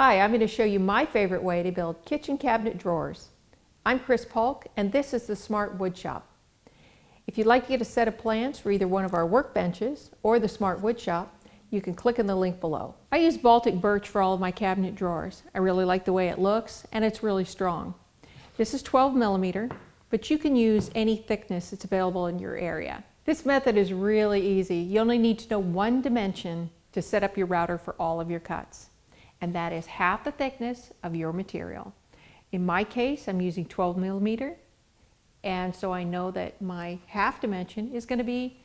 Hi, I'm going to show you my favorite way to build kitchen cabinet drawers. I'm Chris Polk and this is the Smart Wood Shop. If you'd like to get a set of plans for either one of our workbenches or the Smart Wood Shop, you can click on the link below. I use Baltic birch for all of my cabinet drawers. I really like the way it looks and it's really strong. This is 12 millimeter, but you can use any thickness that's available in your area. This method is really easy. You only need to know one dimension to set up your router for all of your cuts, and that is half the thickness of your material. In my case, I'm using 12 millimeter, and so I know that my half dimension is going to be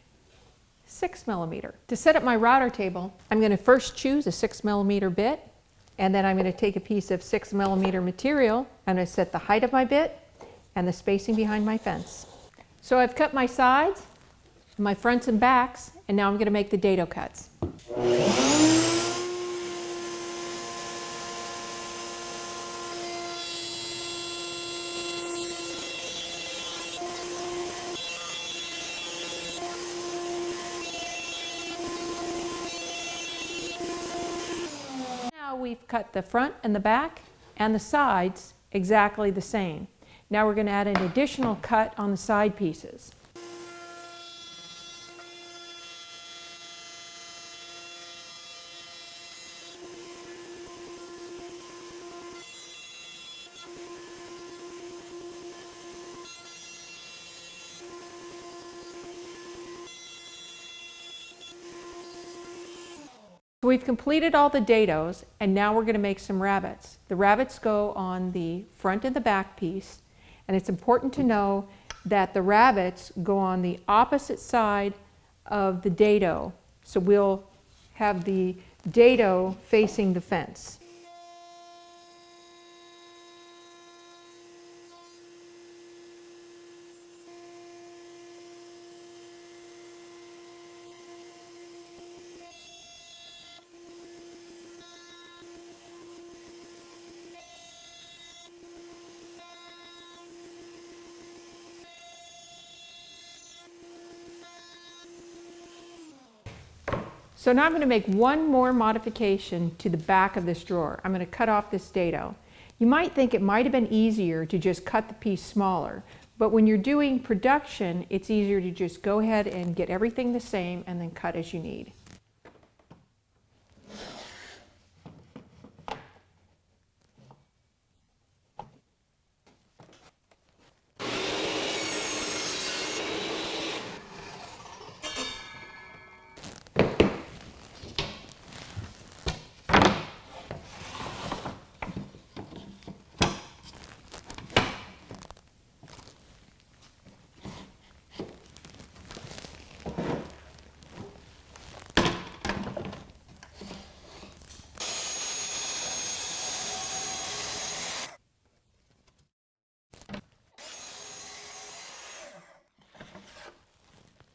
6 millimeter. To set up my router table, I'm going to first choose a 6 millimeter bit, and then I'm going to take a piece of 6 millimeter material. I'm going to set the height of my bit and the spacing behind my fence. So I've cut my sides, my fronts and backs, and now I'm going to make the dado cuts. We've cut the front and the back and the sides exactly the same. Now we're going to add an additional cut on the side pieces. We've completed all the dados, and now we're going to make some rabbets. The rabbets go on the front and the back piece, and it's important to know that the rabbets go on the opposite side of the dado. So we'll have the dado facing the fence. So now I'm going to make one more modification to the back of this drawer. I'm going to cut off this dado. You might think it might have been easier to just cut the piece smaller, but when you're doing production, it's easier to just go ahead and get everything the same and then cut as you need.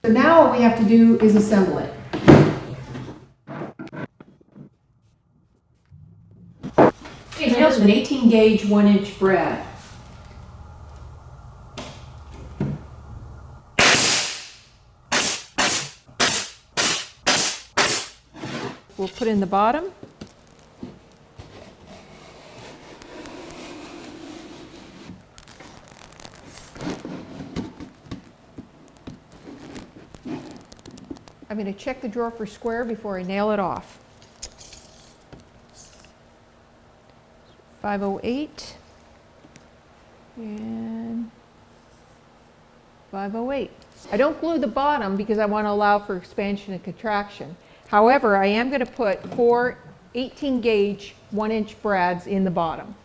So now what we have to do is assemble it. Okay, nails an 18 gauge 1-inch brad. We'll put in the bottom. I'm going to check the drawer for square before I nail it off. 508 and 508. I don't glue the bottom because I want to allow for expansion and contraction. However, I am going to put 4 18 gauge 1-inch brads in the bottom.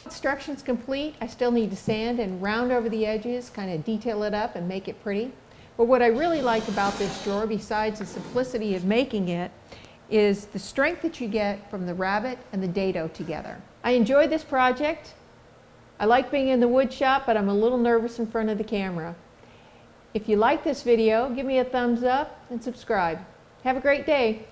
Construction's complete. I still need to sand and round over the edges, kind of detail it up and make it pretty. But what I really like about this drawer, besides the simplicity of making it, is the strength that you get from the rabbet and the dado together. I enjoyed this project. I like being in the wood shop, but I'm a little nervous in front of the camera. If you like this video, give me a thumbs up and subscribe. Have a great day.